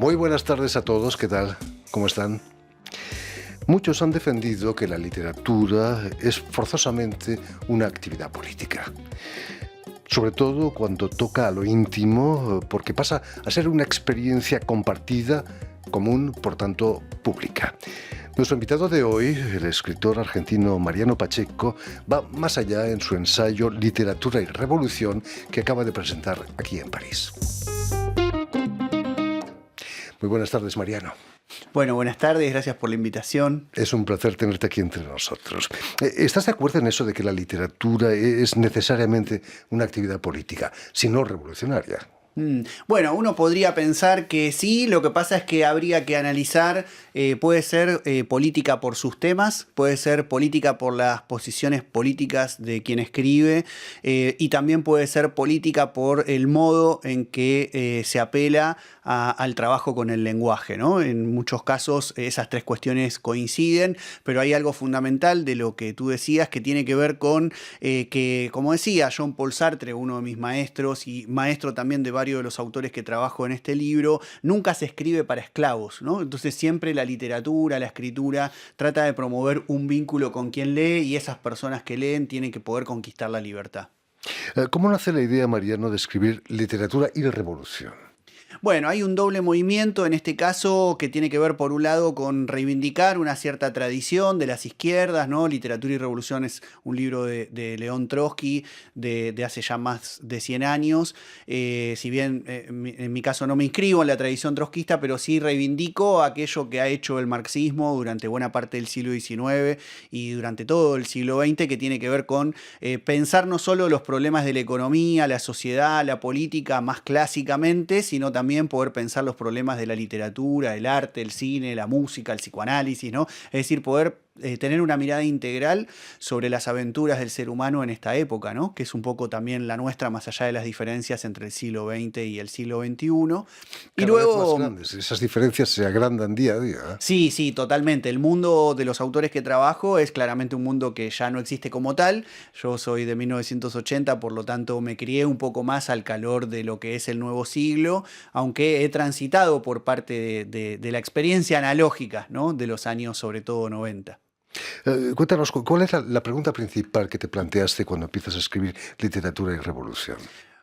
Muy buenas tardes a todos, ¿qué tal? ¿Cómo están? Muchos han defendido que la literatura es forzosamente una actividad política, sobre todo cuando toca a lo íntimo, porque pasa a ser una experiencia compartida, común, por tanto, pública. Nuestro invitado de hoy, el escritor argentino Mariano Pacheco, va más allá en su ensayo Literatura y Revolución, que acaba de presentar aquí en París. Muy buenas tardes, Mariano. Bueno, buenas tardes, gracias por la invitación. Es un placer tenerte aquí entre nosotros. ¿Estás de acuerdo en eso de que la literatura es necesariamente una actividad política, si no revolucionaria? Bueno, uno podría pensar que sí, lo que pasa es que habría que analizar, puede ser política por sus temas, puede ser política por las posiciones políticas de quien escribe, y también puede ser política por el modo en que se apela al trabajo con el lenguaje, ¿no? En muchos casos esas tres cuestiones coinciden, pero hay algo fundamental de lo que tú decías que tiene que ver con que, como decía Jean-Paul Sartre, uno de mis maestros y maestro también de varios de los autores que trabajo en este libro, nunca se escribe para esclavos, ¿no? Entonces siempre la literatura, la escritura trata de promover un vínculo con quien lee y esas personas que leen tienen que poder conquistar la libertad. ¿Cómo nace la idea, Mariano, de escribir literatura y revolución? Bueno, hay un doble movimiento en este caso que tiene que ver por un lado con reivindicar una cierta tradición de las izquierdas, ¿no? Literatura y Revolución es un libro de León Trotsky de hace ya más de 100 años. Si bien en mi caso no me inscribo en la tradición trotskista, pero sí reivindico aquello que ha hecho el marxismo durante buena parte del siglo XIX y durante todo el siglo XX, que tiene que ver con pensar no solo los problemas de la economía, la sociedad, la política más clásicamente, sino también poder pensar los problemas de la literatura, el arte, el cine, la música, el psicoanálisis, ¿no? Es decir, poder tener una mirada integral sobre las aventuras del ser humano en esta época, ¿no? Que es un poco también la nuestra, más allá de las diferencias entre el siglo XX y el siglo XXI. Y Cada vez luego, más grandes. Esas diferencias se agrandan día a día. sí, sí, totalmente. El mundo de los autores que trabajo es claramente un mundo que ya no existe como tal. Yo soy de 1980, por lo tanto me crié un poco más al calor de lo que es el nuevo siglo, aunque he transitado por parte de la experiencia analógica, ¿no? De los años sobre todo 90. Cuéntanos, ¿cuál es la pregunta principal que te planteaste cuando empiezas a escribir literatura y revolución?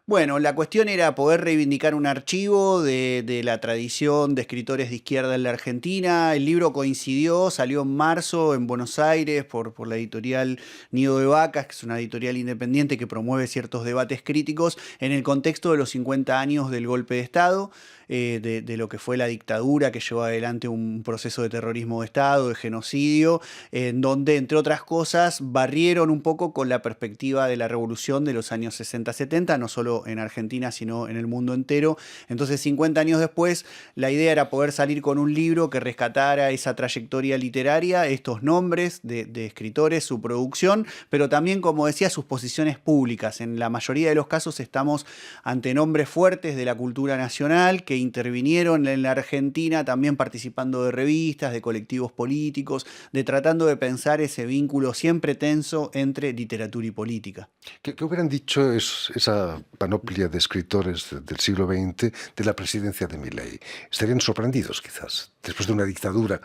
Bueno, la cuestión era poder reivindicar un archivo de la tradición de escritores de izquierda en la Argentina. El libro coincidió, salió en marzo en Buenos Aires por la editorial Nido de Vacas, que es una editorial independiente que promueve ciertos debates críticos en el contexto de los 50 años del golpe de Estado, de lo que fue la dictadura que llevó adelante un proceso de terrorismo de Estado, de genocidio, en donde, entre otras cosas, barrieron un poco con la perspectiva de la revolución de los años 60-70, no solo en Argentina, sino en el mundo entero. Entonces, 50 años después, la idea era poder salir con un libro que rescatara esa trayectoria literaria, estos nombres de escritores, su producción, pero también, como decía, sus posiciones públicas. En la mayoría de los casos estamos ante nombres fuertes de la cultura nacional que intervinieron en la Argentina, también participando de revistas, de colectivos políticos, de tratando de pensar ese vínculo siempre tenso entre literatura y política. ¿Qué hubieran dicho esa panoplia de escritores del siglo XX de la presidencia de Milei? Estarían sorprendidos, quizás, después de una dictadura.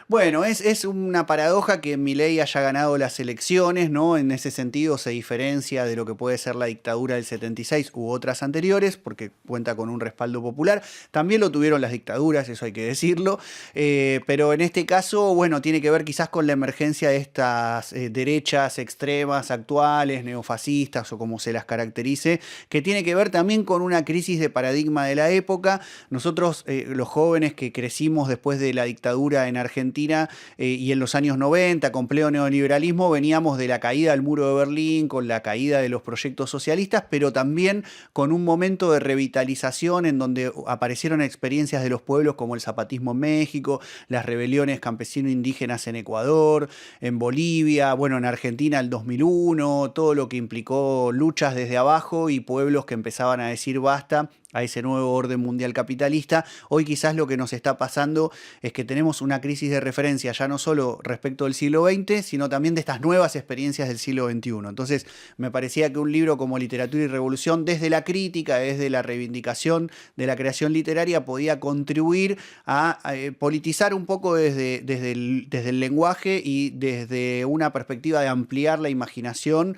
Bueno, es una paradoja que Milei haya ganado las elecciones, ¿no? En ese sentido se diferencia de lo que puede ser la dictadura del 76 u otras anteriores, porque cuenta con un respaldo popular. También lo tuvieron las dictaduras, eso hay que decirlo, pero en este caso, bueno, tiene que ver quizás con la emergencia de estas derechas extremas actuales, neofascistas o como se las caracterice, que tiene que ver también con una crisis de paradigma de la época. Nosotros, los jóvenes que crecimos después de la dictadura en Argentina y en los años 90, con pleno neoliberalismo, veníamos de la caída del muro de Berlín, con la caída de los proyectos socialistas, pero también con un momento de revitalización en donde aparecieron experiencias de los pueblos como el zapatismo en México, las rebeliones campesino-indígenas en Ecuador, en Bolivia, bueno, en Argentina el 2001, todo lo que implicó luchas desde abajo trabajo y pueblos que empezaban a decir basta a ese nuevo orden mundial capitalista. Hoy quizás lo que nos está pasando es que tenemos una crisis de referencia ya no solo respecto del siglo XX, sino también de estas nuevas experiencias del siglo XXI. Entonces me parecía que un libro como Literatura y Revolución, desde la crítica, desde la reivindicación de la creación literaria, podía contribuir a politizar un poco desde el lenguaje y desde una perspectiva de ampliar la imaginación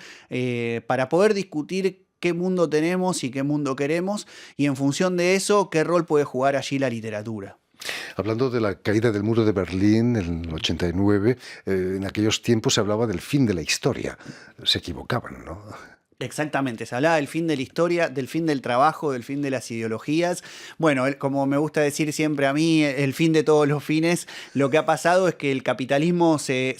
para poder discutir qué mundo tenemos y qué mundo queremos, y en función de eso, qué rol puede jugar allí la literatura. Hablando de la caída del muro de Berlín en el 89, en aquellos tiempos se hablaba del fin de la historia. Se equivocaban, ¿no? Exactamente, se hablaba del fin de la historia, del fin del trabajo, del fin de las ideologías. Bueno, como me gusta decir siempre a mí, el fin de todos los fines. Lo que ha pasado es que el capitalismo se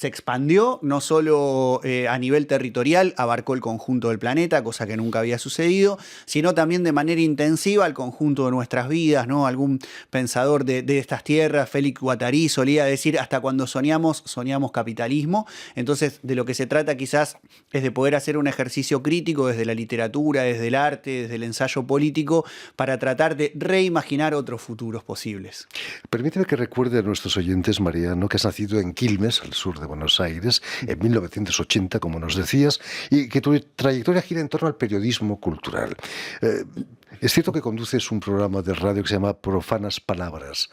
expandió, no solo a nivel territorial, abarcó el conjunto del planeta, cosa que nunca había sucedido, sino también de manera intensiva al conjunto de nuestras vidas, ¿no? Algún pensador de estas tierras, Félix Guattari, solía decir, hasta cuando soñamos, soñamos capitalismo. Entonces, de lo que se trata quizás es de poder hacer un ejercicio crítico desde la literatura, desde el arte, desde el ensayo político, para tratar de reimaginar otros futuros posibles. Permíteme que recuerde a nuestros oyentes, Mariano, que has nacido en Quilmes, al sur de Buenos Aires, en 1980, como nos decías, y que tu trayectoria gira en torno al periodismo cultural. Es cierto que conduces un programa de radio que se llama Profanas Palabras,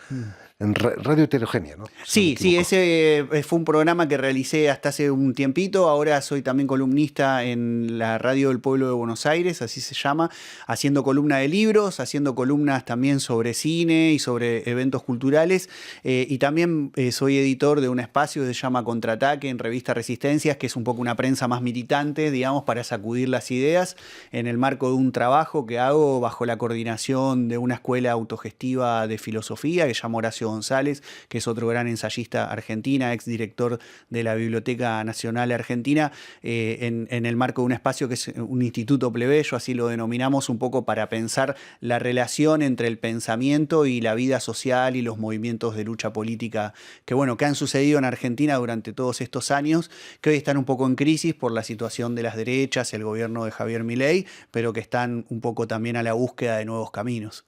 en radio heterogénea, ¿no? Sí, ese fue un programa que realicé hasta hace un tiempito. Ahora soy también columnista en la Radio del Pueblo de Buenos Aires, así se llama, haciendo columna de libros, haciendo columnas también sobre cine y sobre eventos culturales. Y también soy editor de un espacio que se llama Contraataque en Revista Resistencias, que es un poco una prensa más militante, digamos, para sacudir las ideas en el marco de un trabajo que hago bajo la coordinación de una escuela autogestiva de filosofía que se llama Horacio González, que es otro gran ensayista argentina, exdirector de la Biblioteca Nacional Argentina, en el marco de un espacio que es un instituto plebeyo, así lo denominamos, un poco para pensar la relación entre el pensamiento y la vida social y los movimientos de lucha política que han sucedido en Argentina durante todos estos años, que hoy están un poco en crisis por la situación de las derechas, el gobierno de Javier Milei, pero que están un poco también a la búsqueda de nuevos caminos.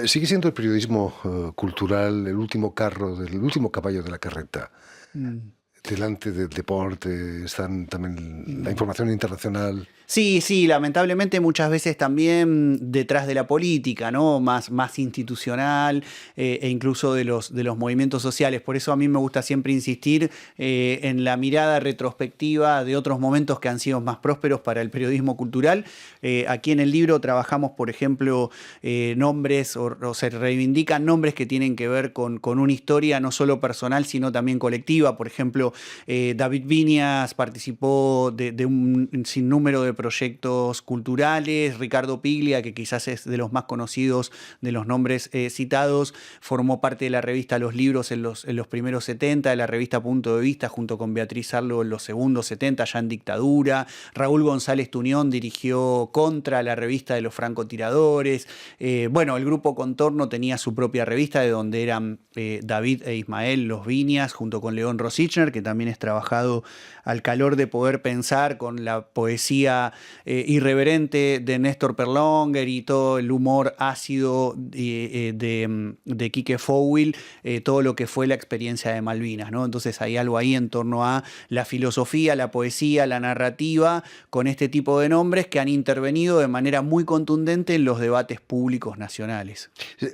Sigue siendo el periodismo cultural el último caballo de la carreta. Delante del deporte están también la información internacional. Sí, lamentablemente muchas veces también detrás de la política, ¿no? Más institucional e incluso de los movimientos sociales. Por eso a mí me gusta siempre insistir en la mirada retrospectiva de otros momentos que han sido más prósperos para el periodismo cultural. Aquí en el libro trabajamos, por ejemplo, nombres o se reivindican nombres que tienen que ver con una historia no solo personal, sino también colectiva. Por ejemplo, David Viñas participó de un sinnúmero de proyectos culturales. Ricardo Piglia, que quizás es de los más conocidos de los nombres citados, formó parte de la revista Los Libros en los primeros 70, de la revista Punto de Vista, junto con Beatriz Arlo en los segundos 70, ya en dictadura. Raúl González Tuñón dirigió Contra, la revista de los francotiradores. El grupo Contorno tenía su propia revista, de donde eran David e Ismael Los Viñas, junto con León Rosichner, que también es trabajado al calor de poder pensar con la poesía irreverente de Néstor Perlonger y todo el humor ácido de Quique Fowil, todo lo que fue la experiencia de Malvinas, ¿no? Entonces hay algo ahí en torno a la filosofía, la poesía, la narrativa, con este tipo de nombres que han intervenido de manera muy contundente en los debates públicos nacionales.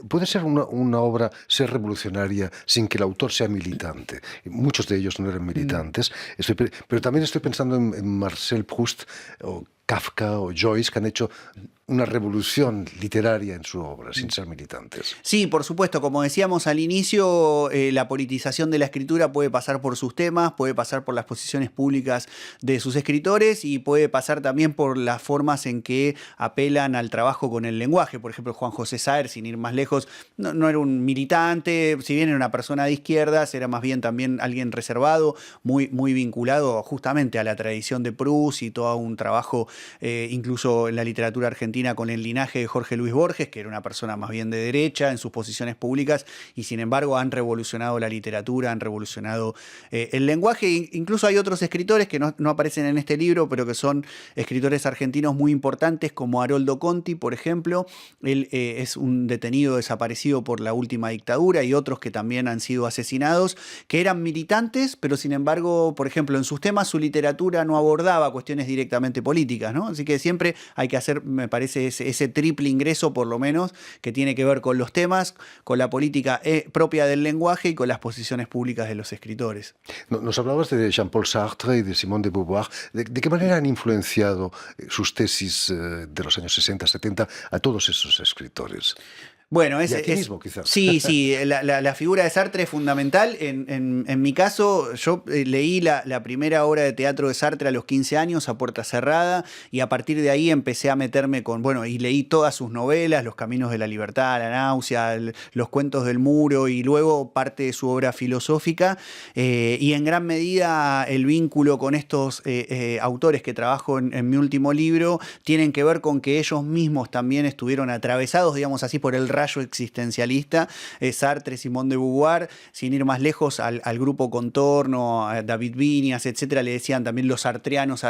¿Puede ser una obra ser revolucionaria sin que el autor sea militante? Muchos de ellos no eran militantes, pero también estoy pensando en Marcel Proust o Kafka o Joyce, que han hecho una revolución literaria en su obra, sin ser militantes. Sí, por supuesto. Como decíamos al inicio, la politización de la escritura puede pasar por sus temas, puede pasar por las posiciones públicas de sus escritores y puede pasar también por las formas en que apelan al trabajo con el lenguaje. Por ejemplo, Juan José Saer, sin ir más lejos, no era un militante, si bien era una persona de izquierdas, era más bien también alguien reservado, muy vinculado justamente a la tradición de Proust y todo un trabajo, incluso en la literatura argentina, Argentina con el linaje de Jorge Luis Borges, que era una persona más bien de derecha en sus posiciones públicas, y sin embargo han revolucionado la literatura, han revolucionado el lenguaje. Incluso hay otros escritores que no aparecen en este libro, pero que son escritores argentinos muy importantes, como Haroldo Conti, por ejemplo. Él es un detenido desaparecido por la última dictadura, y otros que también han sido asesinados, que eran militantes, pero sin embargo, por ejemplo, en sus temas su literatura no abordaba cuestiones directamente políticas, ¿no? Así que siempre hay que hacer, me parece, ese triple ingreso, por lo menos, que tiene que ver con los temas, con la política propia del lenguaje y con las posiciones públicas de los escritores. Nos hablabas de Jean-Paul Sartre y de Simone de Beauvoir. ¿De qué manera han influenciado sus tesis de los años 60, 70 a todos esos escritores? Bueno, y aquí mismo, quizás. Sí, la figura de Sartre es fundamental. En mi caso, yo leí la primera obra de teatro de Sartre a los 15 años, A Puerta Cerrada, y a partir de ahí empecé a meterme y leí todas sus novelas, Los Caminos de la Libertad, La Náusea, Los Cuentos del Muro, y luego parte de su obra filosófica, y en gran medida el vínculo con estos autores que trabajo en mi último libro tienen que ver con que ellos mismos también estuvieron atravesados, digamos así, por el rayo existencialista. Sartre, Simone de Beauvoir, sin ir más lejos, al grupo Contorno, a David Viñas, etcétera, le decían también los sartreanos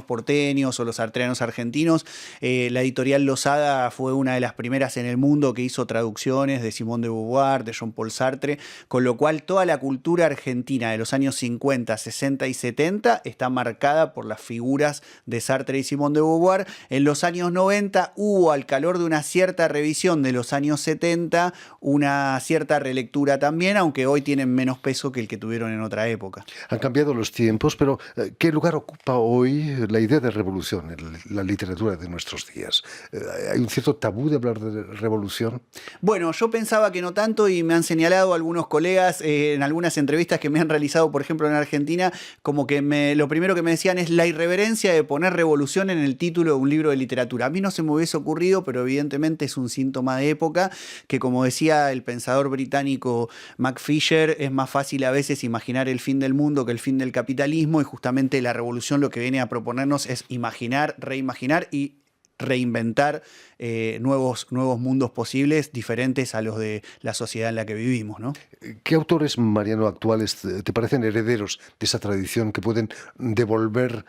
porteños o los sartreanos argentinos. La editorial Losada fue una de las primeras en el mundo que hizo traducciones de Simone de Beauvoir, de Jean-Paul Sartre, con lo cual toda la cultura argentina de los años 50, 60 y 70 está marcada por las figuras de Sartre y Simone de Beauvoir. En los años 90 hubo, al calor de una cierta revisión de los años 70, una cierta relectura también, aunque hoy tienen menos peso que el que tuvieron en otra época. Han cambiado los tiempos, pero ¿qué lugar ocupa hoy la idea de revolución en la literatura de nuestros días? ¿Hay un cierto tabú de hablar de revolución? Bueno, yo pensaba que no tanto, y me han señalado algunos colegas en algunas entrevistas que me han realizado, por ejemplo, en Argentina, como que lo primero que me decían es la irreverencia de poner revolución en el título de un libro de literatura. A mí no se me hubiese ocurrido, pero evidentemente es un síntoma de época, que como decía el pensador británico Mac Fisher, es más fácil a veces imaginar el fin del mundo que el fin del capitalismo, y justamente la revolución lo que viene a proponernos es imaginar, reimaginar y reinventar nuevos mundos posibles diferentes a los de la sociedad en la que vivimos, ¿no? ¿Qué autores, Mariano, actuales te parecen herederos de esa tradición que pueden devolver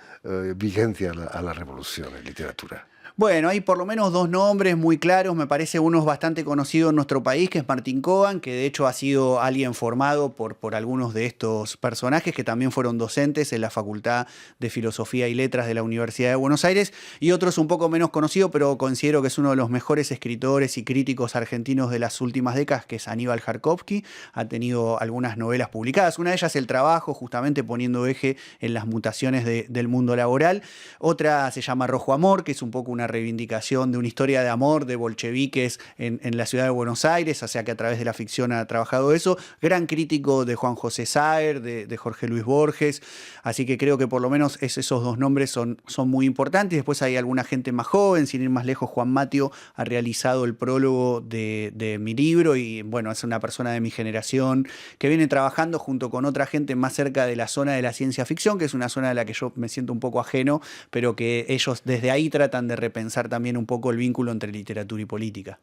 vigencia a la revolución en literatura? Bueno, hay por lo menos dos nombres muy claros. Me parece uno es bastante conocido en nuestro país, que es Martín Coban, que de hecho ha sido alguien formado por algunos de estos personajes, que también fueron docentes en la Facultad de Filosofía y Letras de la Universidad de Buenos Aires. Y otro es un poco menos conocido, pero considero que es uno de los mejores escritores y críticos argentinos de las últimas décadas, que es Aníbal Jarkovsky. Ha tenido algunas novelas publicadas. Una de ellas, El Trabajo, justamente poniendo eje en las mutaciones del mundo laboral. Otra se llama Rojo Amor, que es un poco una reivindicación de una historia de amor de bolcheviques en la ciudad de Buenos Aires, o sea que a través de la ficción ha trabajado eso. Gran crítico de Juan José Saer, de Jorge Luis Borges, así que creo que por lo menos esos dos nombres son muy importantes. Después hay alguna gente más joven, sin ir más lejos, Juan Matio ha realizado el prólogo de mi libro, y bueno, es una persona de mi generación que viene trabajando junto con otra gente más cerca de la zona de la ciencia ficción, que es una zona de la que yo me siento un poco ajeno, pero que ellos desde ahí tratan de repensar también un poco el vínculo entre literatura y política.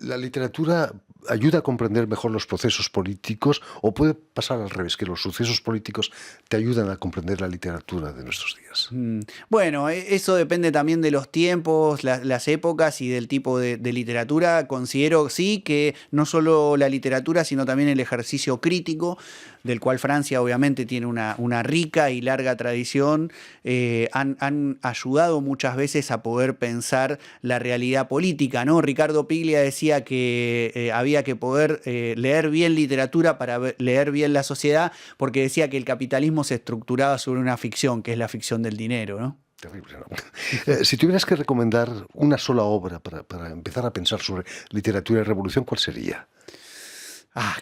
¿La literatura ayuda a comprender mejor los procesos políticos, o puede pasar al revés, que los sucesos políticos te ayudan a comprender la literatura de nuestros días? Bueno, eso depende también de los tiempos, las épocas y del tipo de literatura. Considero sí que no solo la literatura, sino también el ejercicio crítico, del cual Francia obviamente tiene una rica y larga tradición, han ayudado muchas veces a poder pensar la realidad política, ¿no? Ricardo Piglia decía que había que poder leer bien literatura para leer bien la sociedad, porque decía que el capitalismo se estructuraba sobre una ficción, que es la ficción del dinero, ¿no? Terrible, ¿no? Si tuvieras que recomendar una sola obra para empezar a pensar sobre literatura y revolución, ¿cuál sería?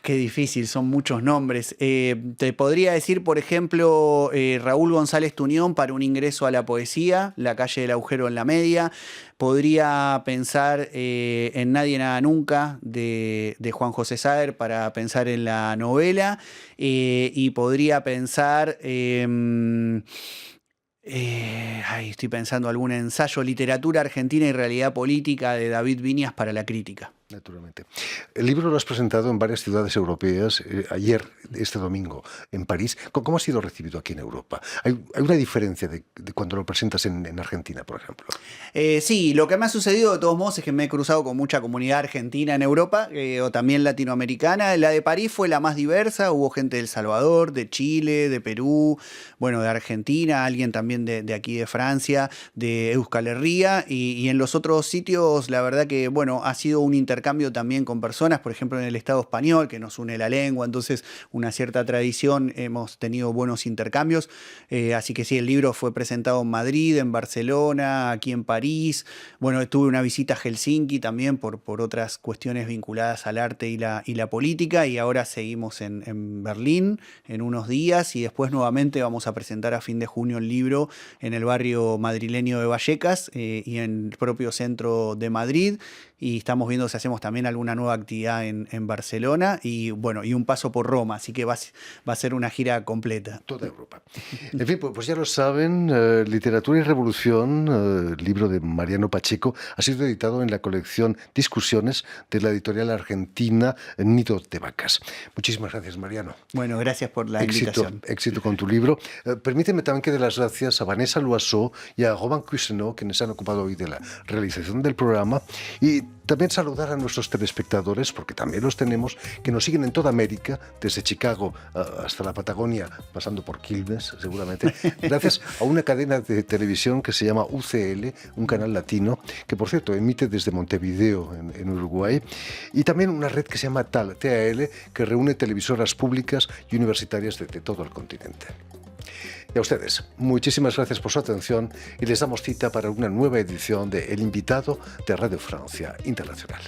Qué difícil, son muchos nombres. Te podría decir, por ejemplo, Raúl González Tuñón para un ingreso a la poesía, La calle del agujero en la media. Podría pensar en Nadie nada nunca de Juan José Saer para pensar en la novela. Y podría pensar Estoy pensando algún ensayo, Literatura Argentina y Realidad Política, de David Viñas para la Crítica. Naturalmente. El libro lo has presentado en varias ciudades europeas, ayer, este domingo, en París. ¿Cómo ha sido recibido aquí en Europa? ¿Hay una diferencia de cuando lo presentas en Argentina, por ejemplo? Sí, lo que me ha sucedido de todos modos es que me he cruzado con mucha comunidad argentina en Europa, o también latinoamericana. La de París fue la más diversa, hubo gente de El Salvador, de Chile, de Perú, bueno, de Argentina, alguien también de aquí de Francia, de Euskal Herria, y en los otros sitios la verdad que, bueno, ha sido un intercambio también con personas, por ejemplo en el Estado español, que nos une la lengua, entonces una cierta tradición, hemos tenido buenos intercambios, así que sí, el libro fue presentado en Madrid, en Barcelona, aquí en París, bueno, tuve una visita a Helsinki también por otras cuestiones vinculadas al arte y la política, y ahora seguimos en Berlín en unos días, y después nuevamente vamos a presentar a fin de junio el libro en el barrio madrileño de Vallecas, y en el propio centro de Madrid, y estamos viendo si hacemos también alguna nueva actividad en Barcelona, y bueno, y un paso por Roma, así que va a ser una gira completa. Toda Europa. En fin, pues ya lo saben, Literatura y Revolución, libro de Mariano Pacheco, ha sido editado en la colección Discusiones de la editorial argentina Nido de Vacas. Muchísimas gracias, Mariano. Bueno, gracias por la invitación. Éxito con tu libro. Permíteme también que dé las gracias a Vanessa Loiseau y a Romain Cousineau, quienes se han ocupado hoy de la realización del programa, y también saludar a nuestros telespectadores, porque también los tenemos, que nos siguen en toda América, desde Chicago hasta la Patagonia, pasando por Quilmes, seguramente, gracias a una cadena de televisión que se llama UCL, un canal latino, que por cierto emite desde Montevideo, en Uruguay, y también una red que se llama TAL, que reúne televisoras públicas y universitarias de todo el continente. Y a ustedes, muchísimas gracias por su atención y les damos cita para una nueva edición de El Invitado de Radio Francia Internacional.